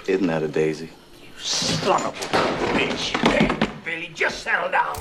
Isn't that a daisy? Son of a bitch. Hey, Billy, just settle down.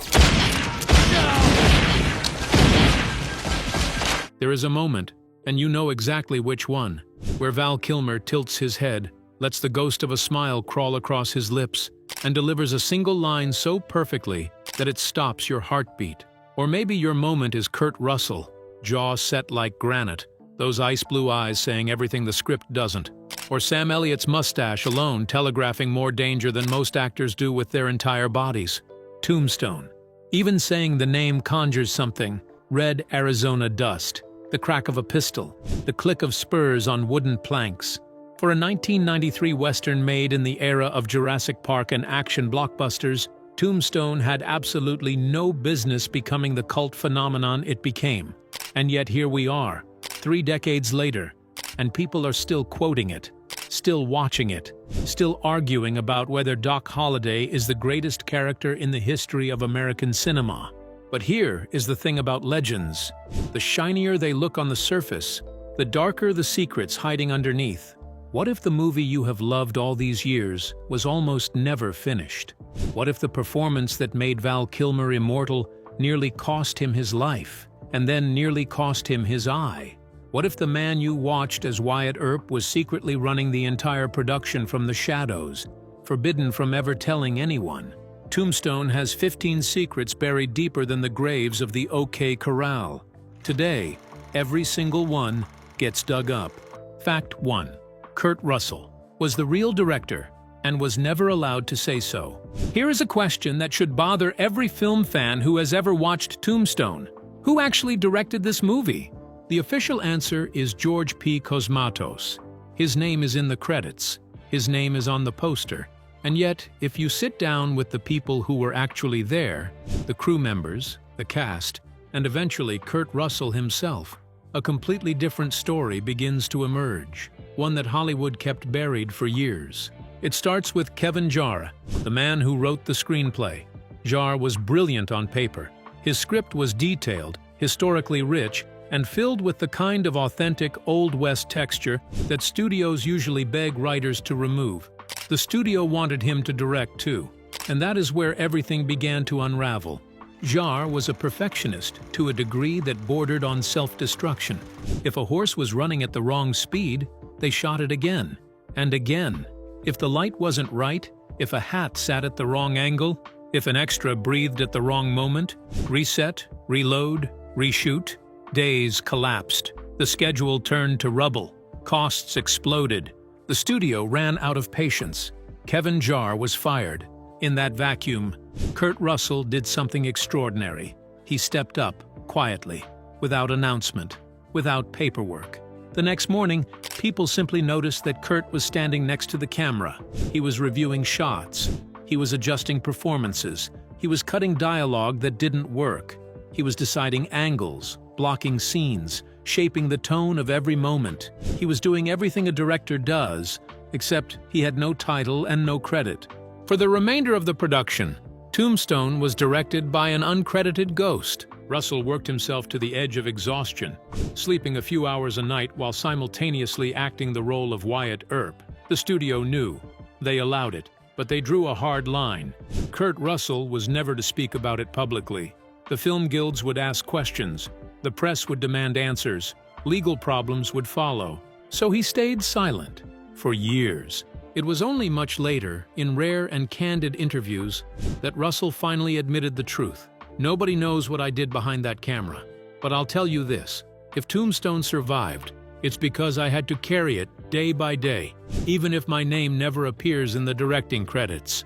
There is a moment, and you know exactly which one, where Val Kilmer tilts his head, lets the ghost of a smile crawl across his lips, and delivers a single line so perfectly that it stops your heartbeat. Or maybe your moment is Kurt Russell, jaw set like granite, those ice blue eyes saying everything the script doesn't. Or Sam Elliott's mustache alone telegraphing more danger than most actors do with their entire bodies. Tombstone. Even saying the name conjures something: red Arizona dust, the crack of a pistol, the click of spurs on wooden planks. For a 1993 Western made in the era of Jurassic Park and action blockbusters, Tombstone had absolutely no business becoming the cult phenomenon it became. And yet here we are, 3 decades later, and people are still quoting it, still watching it, still arguing about whether Doc Holliday is the greatest character in the history of American cinema. But here is the thing about legends: the shinier they look on the surface, the darker the secrets hiding underneath. What if the movie you have loved all these years was almost never finished? What if the performance that made Val Kilmer immortal nearly cost him his life, and then nearly cost him his eye? What if the man you watched as Wyatt Earp was secretly running the entire production from the shadows, forbidden from ever telling anyone? Tombstone has 15 secrets buried deeper than the graves of the OK Corral. Today, every single one gets dug up. Fact 1. Kurt Russell was the real director and was never allowed to say so. Here is a question that should bother every film fan who has ever watched Tombstone. Who actually directed this movie? The official answer is George P. Cosmatos. His name is in the credits. His name is on the poster. And yet, if you sit down with the people who were actually there, the crew members, the cast, and eventually Kurt Russell himself, a completely different story begins to emerge, one that Hollywood kept buried for years. It starts with Kevin Jarre, the man who wrote the screenplay. Jarre was brilliant on paper. His script was detailed, historically rich, and filled with the kind of authentic Old West texture that studios usually beg writers to remove. The studio wanted him to direct too, and that is where everything began to unravel. Jarre was a perfectionist to a degree that bordered on self-destruction. If a horse was running at the wrong speed, they shot it again and again. If the light wasn't right, if a hat sat at the wrong angle, if an extra breathed at the wrong moment, reset, reload, reshoot. Days collapsed. The schedule turned to rubble. Costs exploded. The studio ran out of patience. Kevin Jarre was fired. In that vacuum, Kurt Russell did something extraordinary. He stepped up, quietly, without announcement, without paperwork. The next morning, people simply noticed that Kurt was standing next to the camera. He was reviewing shots. He was adjusting performances. He was cutting dialogue that didn't work. He was deciding angles, blocking scenes, shaping the tone of every moment. He was doing everything a director does, except he had no title and no credit. For the remainder of the production, Tombstone was directed by an uncredited ghost. Russell worked himself to the edge of exhaustion, sleeping a few hours a night while simultaneously acting the role of Wyatt Earp. The studio knew. They allowed it, but they drew a hard line. Kurt Russell was never to speak about it publicly. The film guilds would ask questions. The press would demand answers. Legal problems would follow. So he stayed silent for years. It was only much later, in rare and candid interviews, that Russell finally admitted the truth. Nobody knows what I did behind that camera, but I'll tell you this: if Tombstone survived, it's because I had to carry it day by day, even if my name never appears in the directing credits.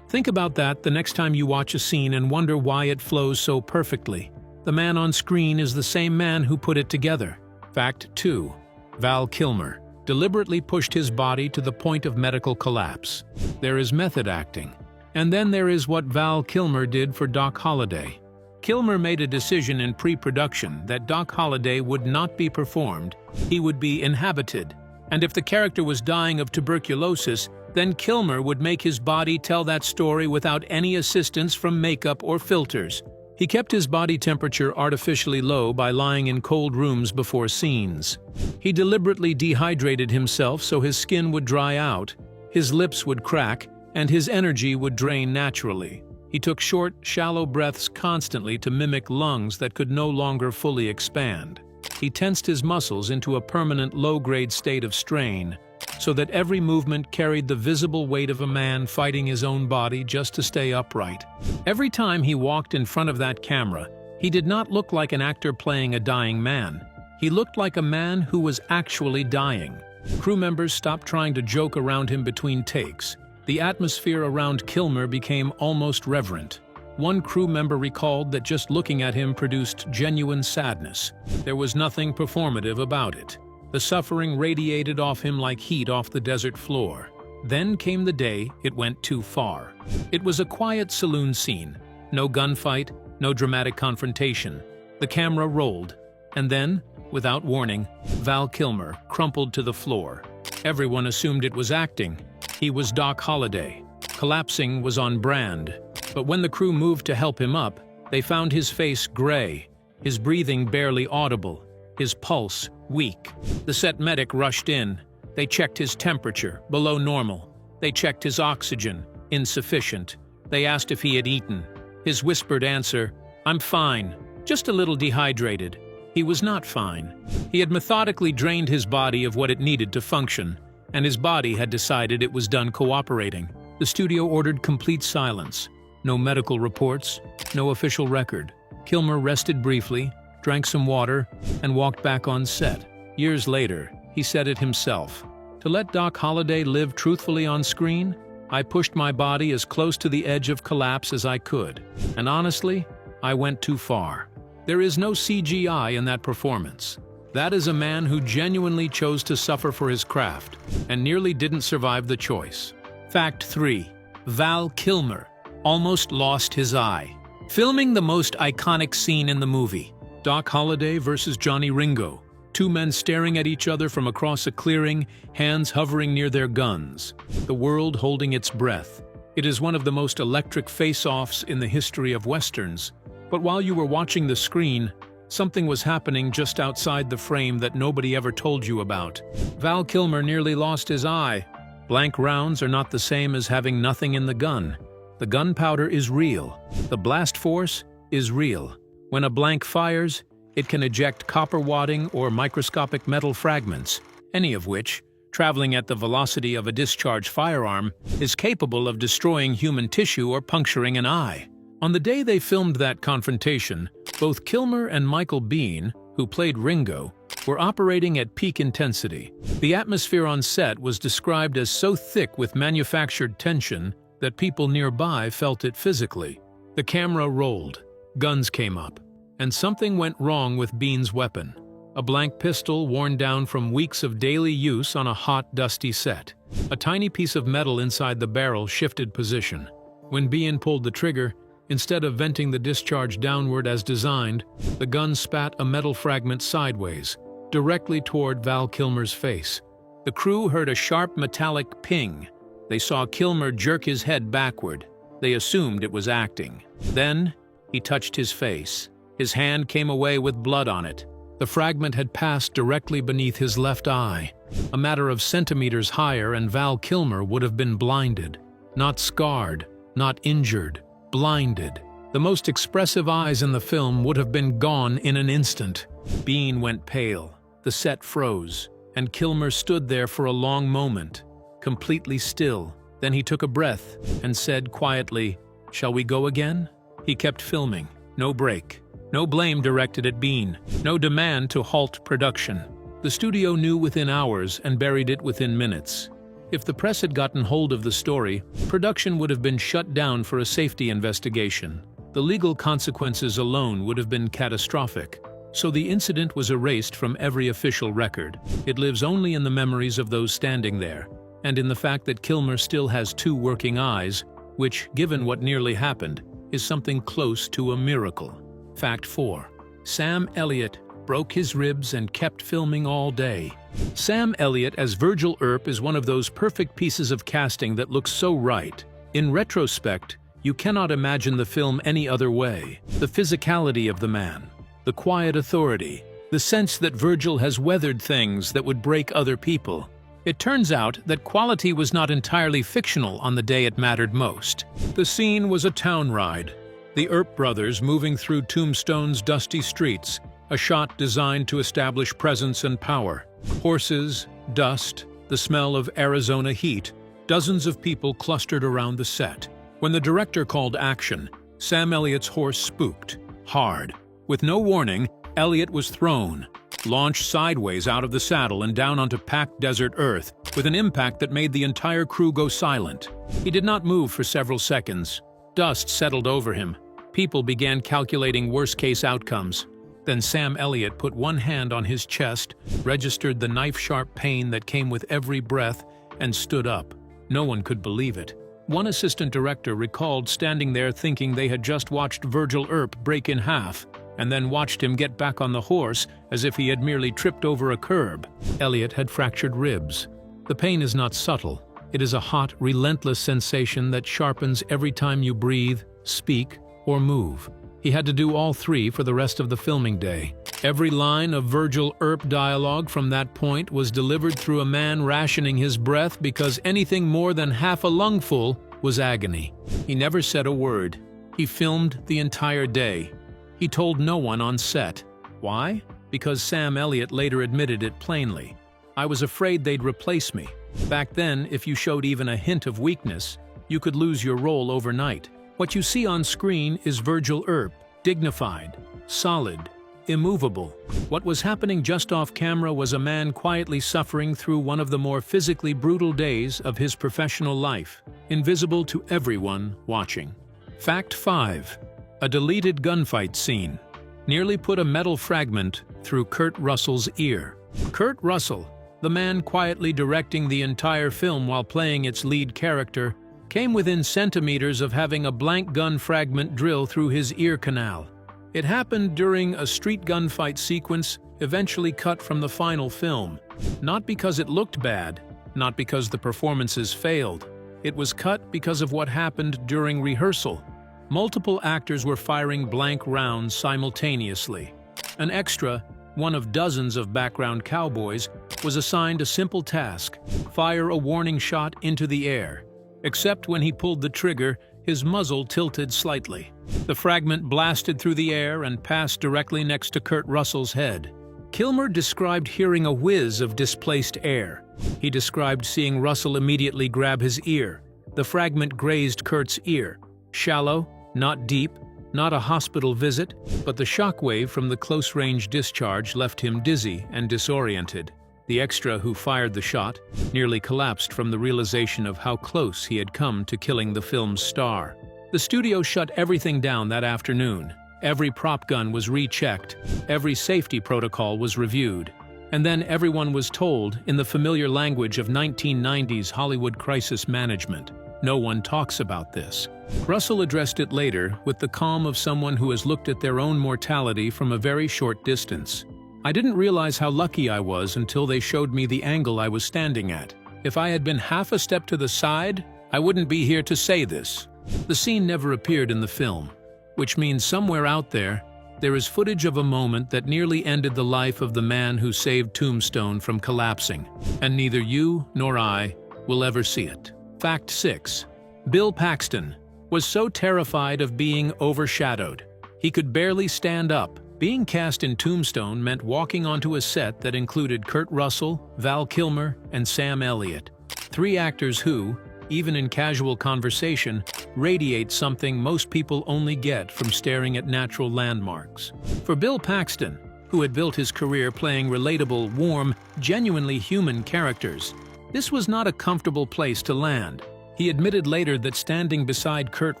Think about that the next time you watch a scene and wonder why it flows so perfectly. The man on screen is the same man who put it together. Fact 2. Val Kilmer deliberately pushed his body to the point of medical collapse. There is method acting. And then there is what Val Kilmer did for Doc Holliday. Kilmer made a decision in pre-production that Doc Holliday would not be performed, he would be inhabited. And if the character was dying of tuberculosis, then Kilmer would make his body tell that story without any assistance from makeup or filters. He kept his body temperature artificially low by lying in cold rooms before scenes. He deliberately dehydrated himself so his skin would dry out. His lips would crack, and his energy would drain naturally. He took short, shallow breaths constantly to mimic lungs that could no longer fully expand. He tensed his muscles into a permanent low-grade state of strain, so that every movement carried the visible weight of a man fighting his own body just to stay upright. Every time he walked in front of that camera, he did not look like an actor playing a dying man. He looked like a man who was actually dying. Crew members stopped trying to joke around him between takes. The atmosphere around Kilmer became almost reverent. One crew member recalled that just looking at him produced genuine sadness. There was nothing performative about it. The suffering radiated off him like heat off the desert floor. Then came the day it went too far. It was a quiet saloon scene. No gunfight, no dramatic confrontation. The camera rolled, and then, without warning, Val Kilmer crumpled to the floor. Everyone assumed it was acting. He was Doc Holliday. Collapsing was on brand. But when the crew moved to help him up, they found his face gray, his breathing barely audible, his pulse weak. The set medic rushed in. They checked his temperature, below normal. They checked his oxygen, insufficient. They asked if he had eaten. His whispered answer, "I'm fine, just a little dehydrated." He was not fine. He had methodically drained his body of what it needed to function, and his body had decided it was done cooperating. The studio ordered complete silence. No medical reports, no official record. Kilmer rested briefly, drank some water, and walked back on set. Years later, he said it himself. To let Doc Holliday live truthfully on screen, I pushed my body as close to the edge of collapse as I could. And honestly, I went too far. There is no CGI in that performance. That is a man who genuinely chose to suffer for his craft, and nearly didn't survive the choice. Fact 3. Val Kilmer almost lost his eye. Filming the most iconic scene in the movie. Doc Holliday versus Johnny Ringo. Two men staring at each other from across a clearing, hands hovering near their guns. The world holding its breath. It is one of the most electric face-offs in the history of Westerns. But while you were watching the screen, something was happening just outside the frame that nobody ever told you about. Val Kilmer nearly lost his eye. Blank rounds are not the same as having nothing in the gun. The gunpowder is real. The blast force is real. When a blank fires, it can eject copper wadding or microscopic metal fragments, any of which, traveling at the velocity of a discharged firearm, is capable of destroying human tissue or puncturing an eye. On the day they filmed that confrontation, both Kilmer and Michael Biehn, who played Ringo, were operating at peak intensity. The atmosphere on set was described as so thick with manufactured tension that people nearby felt it physically. The camera rolled, guns came up, and something went wrong with Biehn's weapon. A blank pistol worn down from weeks of daily use on a hot, dusty set. A tiny piece of metal inside the barrel shifted position. When Biehn pulled the trigger, instead of venting the discharge downward as designed, the gun spat a metal fragment sideways, directly toward Val Kilmer's face. The crew heard a sharp metallic ping. They saw Kilmer jerk his head backward. They assumed it was acting. Then, he touched his face. His hand came away with blood on it. The fragment had passed directly beneath his left eye. A matter of centimeters higher and Val Kilmer would have been blinded. Not scarred, not injured, blinded. The most expressive eyes in the film would have been gone in an instant. Biehn went pale. The set froze, and Kilmer stood there for a long moment, completely still. Then he took a breath and said quietly, "Shall we go again?" He kept filming. No break. No blame directed at Biehn. No demand to halt production. The studio knew within hours and buried it within minutes. If the press had gotten hold of the story, production would have been shut down for a safety investigation. The legal consequences alone would have been catastrophic. So the incident was erased from every official record. It lives only in the memories of those standing there, and in the fact that Kilmer still has two working eyes, which, given what nearly happened, is something close to a miracle. Fact 4. Sam Elliott broke his ribs and kept filming all day. Sam Elliott as Virgil Earp is one of those perfect pieces of casting that looks so right. In retrospect, you cannot imagine the film any other way. The physicality of the man, the quiet authority, the sense that Virgil has weathered things that would break other people. It turns out that quality was not entirely fictional on the day it mattered most. The scene was a town ride. The Earp brothers moving through Tombstone's dusty streets, a shot designed to establish presence and power. Horses, dust, the smell of Arizona heat, dozens of people clustered around the set. When the director called action, Sam Elliott's horse spooked, hard. With no warning, Elliott was thrown, launched sideways out of the saddle and down onto packed desert earth, with an impact that made the entire crew go silent. He did not move for several seconds. Dust settled over him. People began calculating worst-case outcomes. Then Sam Elliott put one hand on his chest, registered the knife-sharp pain that came with every breath, and stood up. No one could believe it. One assistant director recalled standing there thinking they had just watched Virgil Earp break in half, and then watched him get back on the horse as if he had merely tripped over a curb. Elliott had fractured ribs. The pain is not subtle. It is a hot, relentless sensation that sharpens every time you breathe, speak, or move. He had to do all three for the rest of the filming day. Every line of Virgil Earp dialogue from that point was delivered through a man rationing his breath because anything more than half a lungful was agony. He never said a word. He filmed the entire day. He told no one on set. Why? Because Sam Elliott later admitted it plainly. I was afraid they'd replace me. Back then, if you showed even a hint of weakness, you could lose your role overnight. What you see on screen is Virgil Earp, dignified, solid, immovable. What was happening just off camera was a man quietly suffering through one of the more physically brutal days of his professional life, invisible to everyone watching. Fact 5. A deleted gunfight scene nearly put a metal fragment through Kurt Russell's ear. Kurt Russell, the man quietly directing the entire film while playing its lead character, came within centimeters of having a blank gun fragment drill through his ear canal. It happened during a street gunfight sequence eventually cut from the final film. Not because it looked bad, not because the performances failed. It was cut because of what happened during rehearsal. Multiple actors were firing blank rounds simultaneously. An extra, one of dozens of background cowboys, was assigned a simple task: fire a warning shot into the air. Except when he pulled the trigger, his muzzle tilted slightly. The fragment blasted through the air and passed directly next to Kurt Russell's head. Kilmer described hearing a whiz of displaced air. He described seeing Russell immediately grab his ear. The fragment grazed Kurt's ear. Shallow, not deep, not a hospital visit, but the shockwave from the close-range discharge left him dizzy and disoriented. The extra who fired the shot nearly collapsed from the realization of how close he had come to killing the film's star. The studio shut everything down that afternoon. Every prop gun was rechecked, every safety protocol was reviewed, and then everyone was told, in the familiar language of 1990s Hollywood crisis management, no one talks about this. Russell addressed it later with the calm of someone who has looked at their own mortality from a very short distance. I didn't realize how lucky I was until they showed me the angle I was standing at. If I had been half a step to the side, I wouldn't be here to say this. The scene never appeared in the film, which means somewhere out there is footage of a moment that nearly ended the life of the man who saved Tombstone from collapsing, and neither you nor I will ever see it. Fact 6. Bill Paxton was so terrified of being overshadowed, he could barely stand up. Being cast in Tombstone meant walking onto a set that included Kurt Russell, Val Kilmer, and Sam Elliott. Three actors who, even in casual conversation, radiate something most people only get from staring at natural landmarks. For Bill Paxton, who had built his career playing relatable, warm, genuinely human characters, this was not a comfortable place to land. He admitted later that standing beside Kurt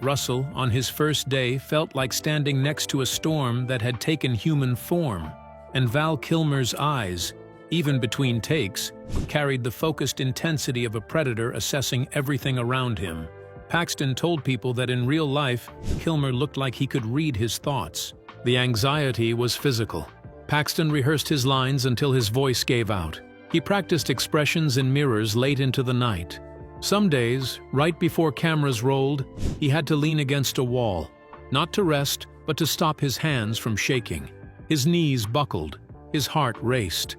Russell on his first day felt like standing next to a storm that had taken human form, and Val Kilmer's eyes, even between takes, carried the focused intensity of a predator assessing everything around him. Paxton told people that in real life, Kilmer looked like he could read his thoughts. The anxiety was physical. Paxton rehearsed his lines until his voice gave out. He practiced expressions in mirrors late into the night. Some days, right before cameras rolled, he had to lean against a wall, not to rest, but to stop his hands from shaking. His knees buckled, his heart raced.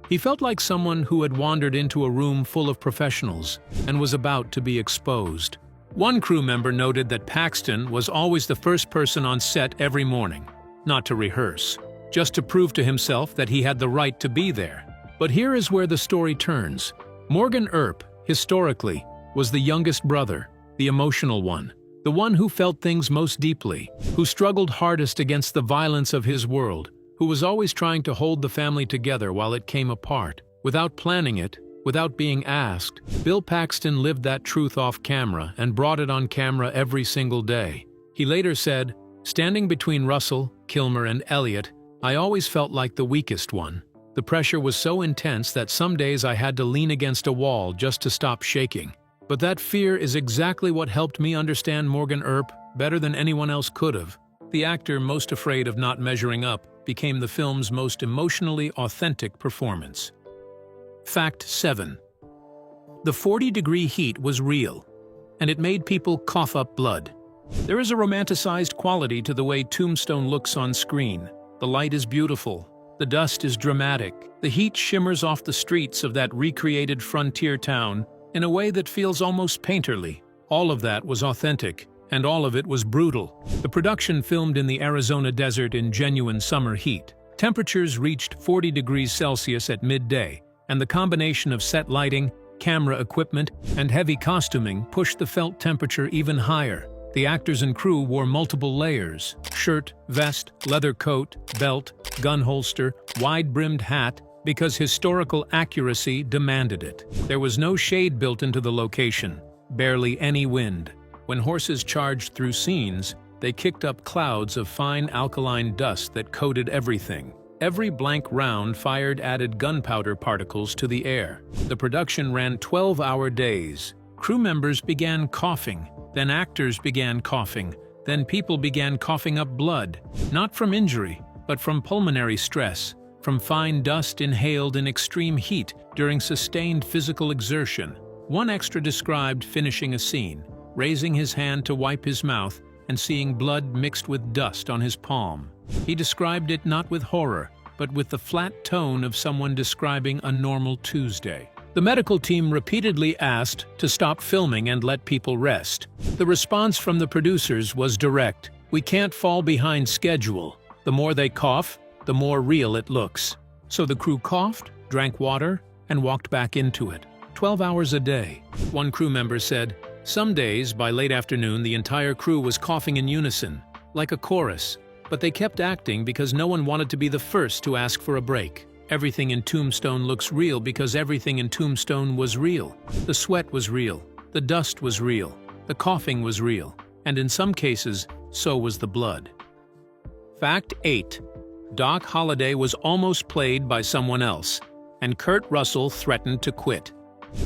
He felt like someone who had wandered into a room full of professionals and was about to be exposed. One crew member noted that Paxton was always the first person on set every morning, not to rehearse, just to prove to himself that he had the right to be there. But here is where the story turns. Morgan Earp, historically, was the youngest brother, the emotional one, the one who felt things most deeply, who struggled hardest against the violence of his world, who was always trying to hold the family together while it came apart. Without planning it, without being asked, Bill Paxton lived that truth off camera and brought it on camera every single day. He later said, "Standing between Russell, Kilmer, and Elliott, I always felt like the weakest one. The pressure was so intense that some days I had to lean against a wall just to stop shaking. But that fear is exactly what helped me understand Morgan Earp better than anyone else could have." The actor most afraid of not measuring up became the film's most emotionally authentic performance. Fact 7. The 40-degree heat was real, and it made people cough up blood. There is a romanticized quality to the way Tombstone looks on screen. The light is beautiful. The dust is dramatic. The heat shimmers off the streets of that recreated frontier town in a way that feels almost painterly. All of that was authentic, and all of it was brutal. The production filmed in the Arizona desert in genuine summer heat. Temperatures reached 40 degrees Celsius at midday, and the combination of set lighting, camera equipment, and heavy costuming pushed the felt temperature even higher. The actors and crew wore multiple layers: shirt, vest, leather coat, belt, gun holster, wide-brimmed hat, because historical accuracy demanded it. There was no shade built into the location, barely any wind. When horses charged through scenes, they kicked up clouds of fine alkaline dust that coated everything. Every blank round fired added gunpowder particles to the air. The production ran 12-hour days. Crew members began coughing, then actors began coughing, then people began coughing up blood, not from injury, but from pulmonary stress, from fine dust inhaled in extreme heat during sustained physical exertion. One extra described finishing a scene, raising his hand to wipe his mouth and seeing blood mixed with dust on his palm. He described it not with horror, but with the flat tone of someone describing a normal Tuesday. The medical team repeatedly asked to stop filming and let people rest. The response from the producers was direct: "We can't fall behind schedule. The more they cough, the more real it looks." So the crew coughed, drank water, and walked back into it. 12 hours a day. One crew member said, "Some days, by late afternoon, the entire crew was coughing in unison, like a chorus. But they kept acting because no one wanted to be the first to ask for a break. Everything in Tombstone looks real because everything in Tombstone was real. The sweat was real. The dust was real. The coughing was real. And in some cases, so was the blood." Fact 8. Doc Holliday was almost played by someone else, and Kurt Russell threatened to quit.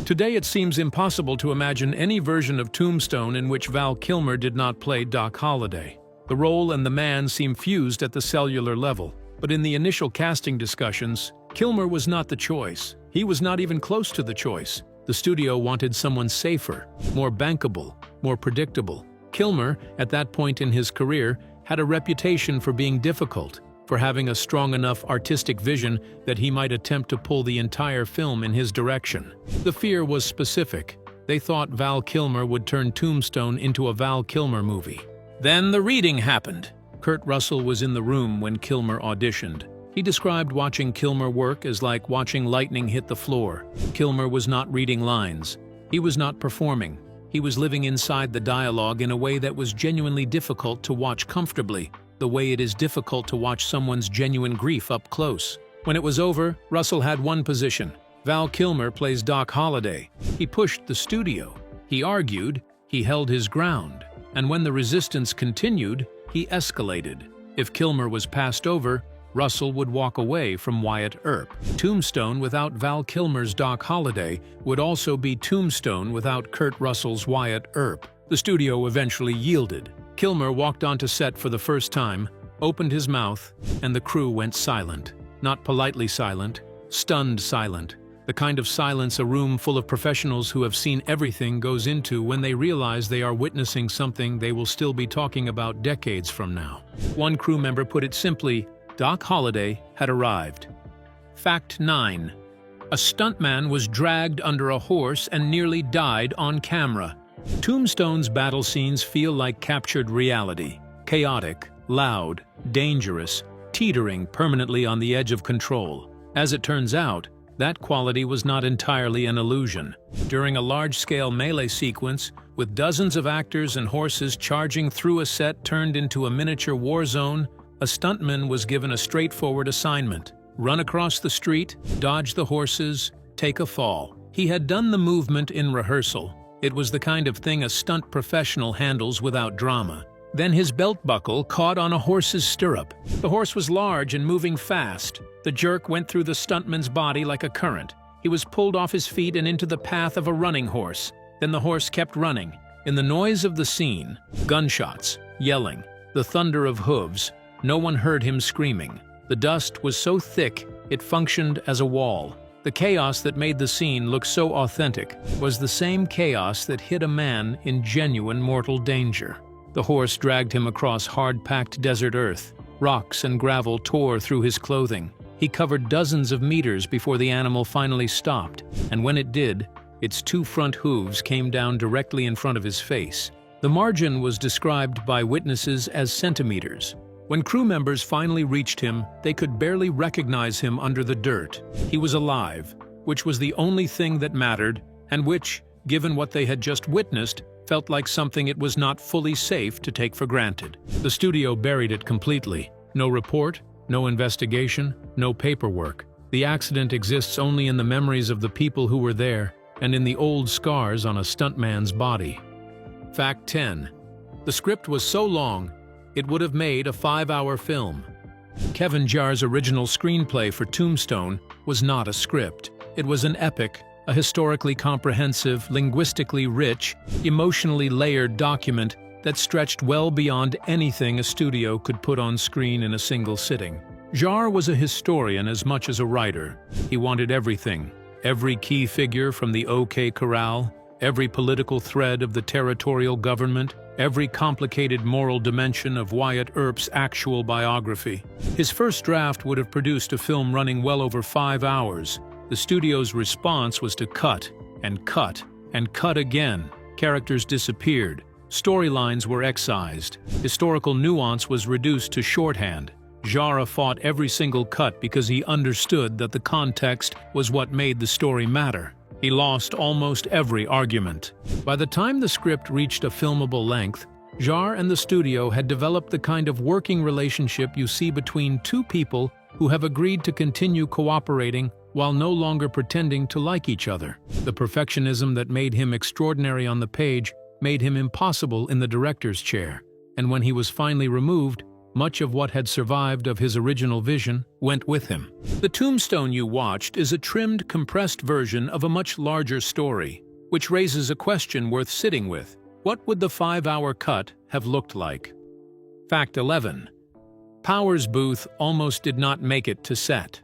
Today it seems impossible to imagine any version of Tombstone in which Val Kilmer did not play Doc Holliday. The role and the man seem fused at the cellular level, but in the initial casting discussions, Kilmer was not the choice. He was not even close to the choice. The studio wanted someone safer, more bankable, more predictable. Kilmer, at that point in his career, had a reputation for being difficult, for having a strong enough artistic vision that he might attempt to pull the entire film in his direction. The fear was specific. They thought Val Kilmer would turn Tombstone into a Val Kilmer movie. Then the reading happened. Kurt Russell was in the room when Kilmer auditioned. He described watching Kilmer work as like watching lightning hit the floor. Kilmer was not reading lines. He was not performing. He was living inside the dialogue in a way that was genuinely difficult to watch comfortably, the way it is difficult to watch someone's genuine grief up close. When it was over, Russell had one position. Val Kilmer plays Doc Holliday. He pushed the studio. He argued. He held his ground. And when the resistance continued, he escalated. If Kilmer was passed over, Russell would walk away from Wyatt Earp. Tombstone without Val Kilmer's Doc Holliday would also be Tombstone without Kurt Russell's Wyatt Earp. The studio eventually yielded. Kilmer walked onto set for the first time, opened his mouth, and the crew went silent. Not politely silent, stunned silent. The kind of silence a room full of professionals who have seen everything goes into when they realize they are witnessing something they will still be talking about decades from now. One crew member put it simply: Doc Holliday had arrived. Fact 9. A stuntman was dragged under a horse and nearly died on camera. Tombstone's battle scenes feel like captured reality. Chaotic, loud, dangerous, teetering permanently on the edge of control. As it turns out, that quality was not entirely an illusion. During a large-scale melee sequence, with dozens of actors and horses charging through a set turned into a miniature war zone, a stuntman was given a straightforward assignment: run across the street, dodge the horses, take a fall. He had done the movement in rehearsal. It was the kind of thing a stunt professional handles without drama. Then his belt buckle caught on a horse's stirrup. The horse was large and moving fast. The jerk went through the stuntman's body like a current. He was pulled off his feet and into the path of a running horse. Then the horse kept running. In the noise of the scene, gunshots, yelling, the thunder of hooves, no one heard him screaming. The dust was so thick, it functioned as a wall. The chaos that made the scene look so authentic was the same chaos that hit a man in genuine mortal danger. The horse dragged him across hard-packed desert earth. Rocks and gravel tore through his clothing. He covered dozens of meters before the animal finally stopped, and when it did, its two front hooves came down directly in front of his face. The margin was described by witnesses as centimeters. When crew members finally reached him, they could barely recognize him under the dirt. He was alive, which was the only thing that mattered, and which, given what they had just witnessed, felt like something it was not fully safe to take for granted. The studio buried it completely. No report, no investigation, no paperwork. The accident exists only in the memories of the people who were there and in the old scars on a stuntman's body. Fact 10. The script was so long, it would have made a 5-hour film. Kevin Jarre's original screenplay for Tombstone was not a script. It was an epic, a historically comprehensive, linguistically rich, emotionally layered document that stretched well beyond anything a studio could put on screen in a single sitting. Jarre was a historian as much as a writer. He wanted everything, every key figure from the OK Corral, every political thread of the territorial government, every complicated moral dimension of Wyatt Earp's actual biography. His first draft would have produced a film running well over 5 hours. The studio's response was to cut, and cut, and cut again. Characters disappeared. Storylines were excised. Historical nuance was reduced to shorthand. Jarre fought every single cut because he understood that the context was what made the story matter. He lost almost every argument. By the time the script reached a filmable length, Jarre and the studio had developed the kind of working relationship you see between two people who have agreed to continue cooperating while no longer pretending to like each other. The perfectionism that made him extraordinary on the page made him impossible in the director's chair, and when he was finally removed, much of what had survived of his original vision went with him. The Tombstone you watched is a trimmed, compressed version of a much larger story, which raises a question worth sitting with. What would the 5-hour cut have looked like? Fact 11. Powers Booth almost did not make it to set.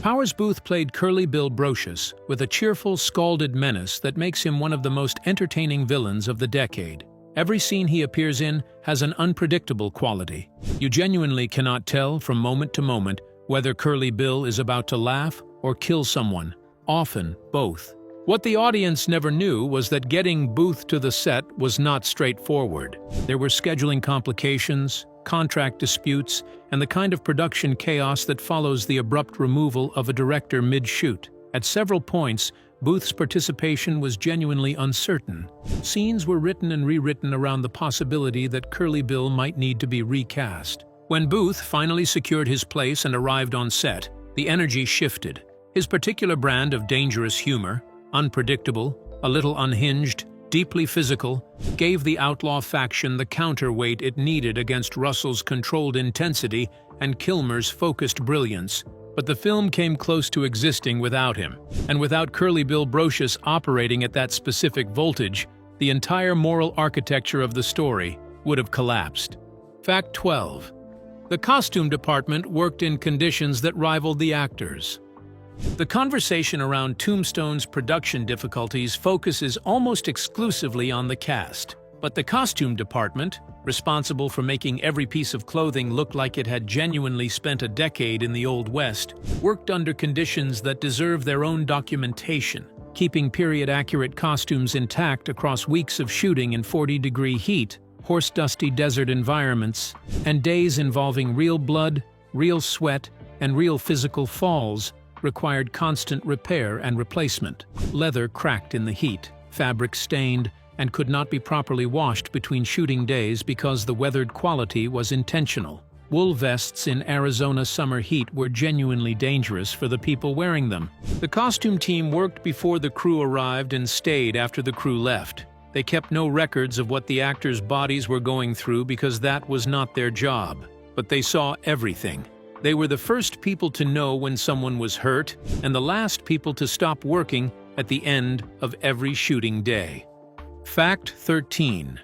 Powers Booth played Curly Bill Brocious with a cheerful, scalded menace that makes him one of the most entertaining villains of the decade. Every scene he appears in has an unpredictable quality. You genuinely cannot tell from moment to moment whether Curly Bill is about to laugh or kill someone, often both. What the audience never knew was that getting Booth to the set was not straightforward. There were scheduling complications, contract disputes, and the kind of production chaos that follows the abrupt removal of a director mid-shoot. At several points, Booth's participation was genuinely uncertain. Scenes were written and rewritten around the possibility that Curly Bill might need to be recast. When Booth finally secured his place and arrived on set, the energy shifted. His particular brand of dangerous humor, unpredictable, a little unhinged, deeply physical, gave the outlaw faction the counterweight it needed against Russell's controlled intensity and Kilmer's focused brilliance. But the film came close to existing without him, and without Curly Bill Brocious operating at that specific voltage, the entire moral architecture of the story would have collapsed. Fact 12. The costume department worked in conditions that rivaled the actors. The conversation around Tombstone's production difficulties focuses almost exclusively on the cast. But the costume department, responsible for making every piece of clothing look like it had genuinely spent a decade in the Old West, worked under conditions that deserve their own documentation, keeping period-accurate costumes intact across weeks of shooting in 40-degree heat, horse-dusty desert environments, and days involving real blood, real sweat, and real physical falls required constant repair and replacement. Leather cracked in the heat, fabric stained, and could not be properly washed between shooting days because the weathered quality was intentional. Wool vests in Arizona summer heat were genuinely dangerous for the people wearing them. The costume team worked before the crew arrived and stayed after the crew left. They kept no records of what the actors' bodies were going through because that was not their job. But they saw everything. They were the first people to know when someone was hurt, and the last people to stop working at the end of every shooting day. Fact 13.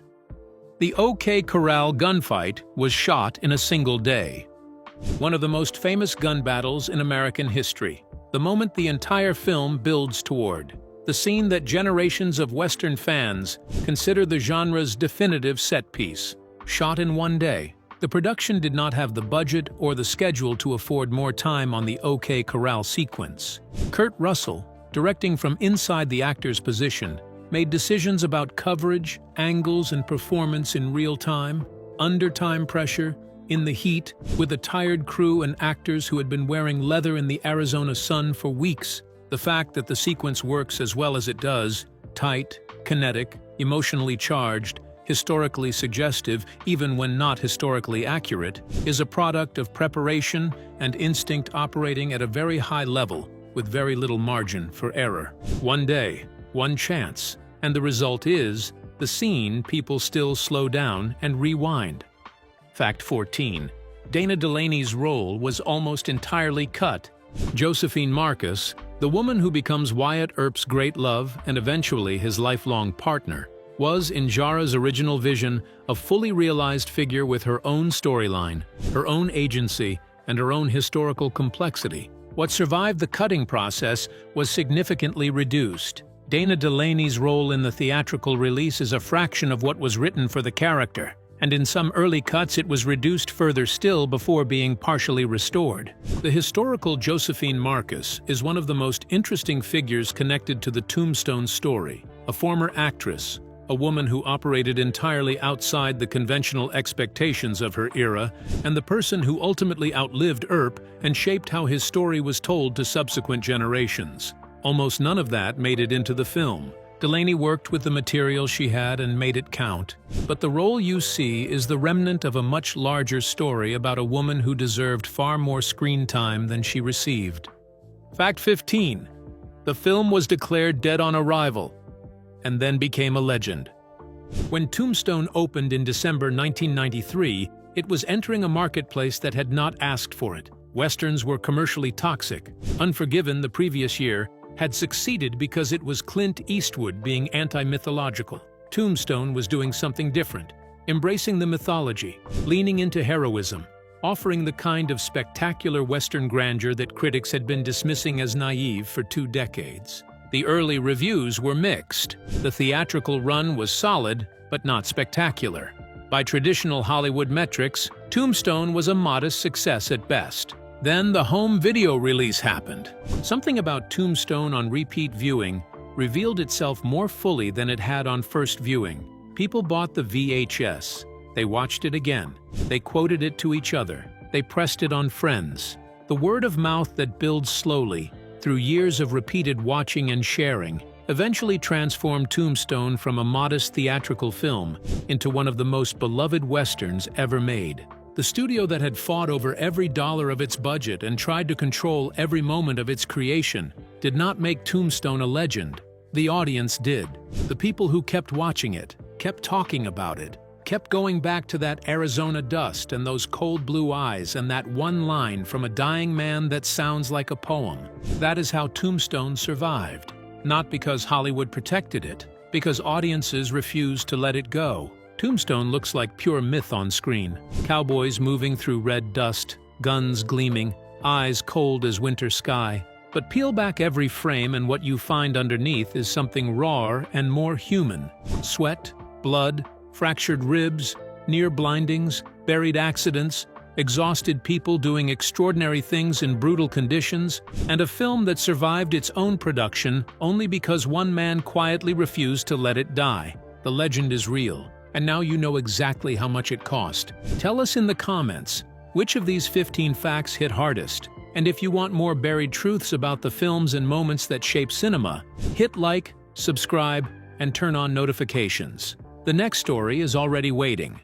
The OK Corral gunfight was shot in a single day. One of the most famous gun battles in American history. The moment the entire film builds toward. The scene that generations of Western fans consider the genre's definitive set piece. Shot in one day. The production did not have the budget or the schedule to afford more time on the OK Corral sequence. Kurt Russell, directing from inside the actor's position, made decisions about coverage, angles, and performance in real time, under time pressure, in the heat, with a tired crew and actors who had been wearing leather in the Arizona sun for weeks. The fact that the sequence works as well as it does, tight, kinetic, emotionally charged, historically suggestive, even when not historically accurate, is a product of preparation and instinct operating at a very high level, with very little margin for error. One day, one chance, and the result is, the scene people still slow down and rewind. Fact 14. Dana Delaney's role was almost entirely cut. Josephine Marcus, the woman who becomes Wyatt Earp's great love and eventually his lifelong partner, was, in Jara's original vision, a fully realized figure with her own storyline, her own agency, and her own historical complexity. What survived the cutting process was significantly reduced. Dana Delaney's role in the theatrical release is a fraction of what was written for the character, and in some early cuts it was reduced further still before being partially restored. The historical Josephine Marcus is one of the most interesting figures connected to the Tombstone story, a former actress, a woman who operated entirely outside the conventional expectations of her era, and the person who ultimately outlived Earp and shaped how his story was told to subsequent generations. Almost none of that made it into the film. Delaney worked with the material she had and made it count. But the role you see is the remnant of a much larger story about a woman who deserved far more screen time than she received. Fact 15. The film was declared dead on arrival, and then became a legend. When Tombstone opened in December 1993, it was entering a marketplace that had not asked for it. Westerns were commercially toxic. Unforgiven the previous year had succeeded because it was Clint Eastwood being anti-mythological. Tombstone was doing something different, embracing the mythology, leaning into heroism, offering the kind of spectacular Western grandeur that critics had been dismissing as naive for 2 decades. The early reviews were mixed. The theatrical run was solid, but not spectacular. By traditional Hollywood metrics, Tombstone was a modest success at best. Then the home video release happened. Something about Tombstone on repeat viewing revealed itself more fully than it had on first viewing. People bought the VHS. They watched it again. They quoted it to each other. They pressed it on friends. The word of mouth that builds slowly, through years of repeated watching and sharing, eventually transformed Tombstone from a modest theatrical film into one of the most beloved westerns ever made. The studio that had fought over every dollar of its budget and tried to control every moment of its creation did not make Tombstone a legend. The audience did. The people who kept watching it, kept talking about it, kept going back to that Arizona dust and those cold blue eyes and that one line from a dying man that sounds like a poem. That is how Tombstone survived. Not because Hollywood protected it, because audiences refused to let it go. Tombstone looks like pure myth on screen. Cowboys moving through red dust, guns gleaming, eyes cold as winter sky. But peel back every frame and what you find underneath is something rawer and more human. Sweat, blood, fractured ribs, near blindings, buried accidents, exhausted people doing extraordinary things in brutal conditions, and a film that survived its own production only because one man quietly refused to let it die. The legend is real, and now you know exactly how much it cost. Tell us in the comments, which of these 15 facts hit hardest? And if you want more buried truths about the films and moments that shape cinema, hit like, subscribe, and turn on notifications. The next story is already waiting.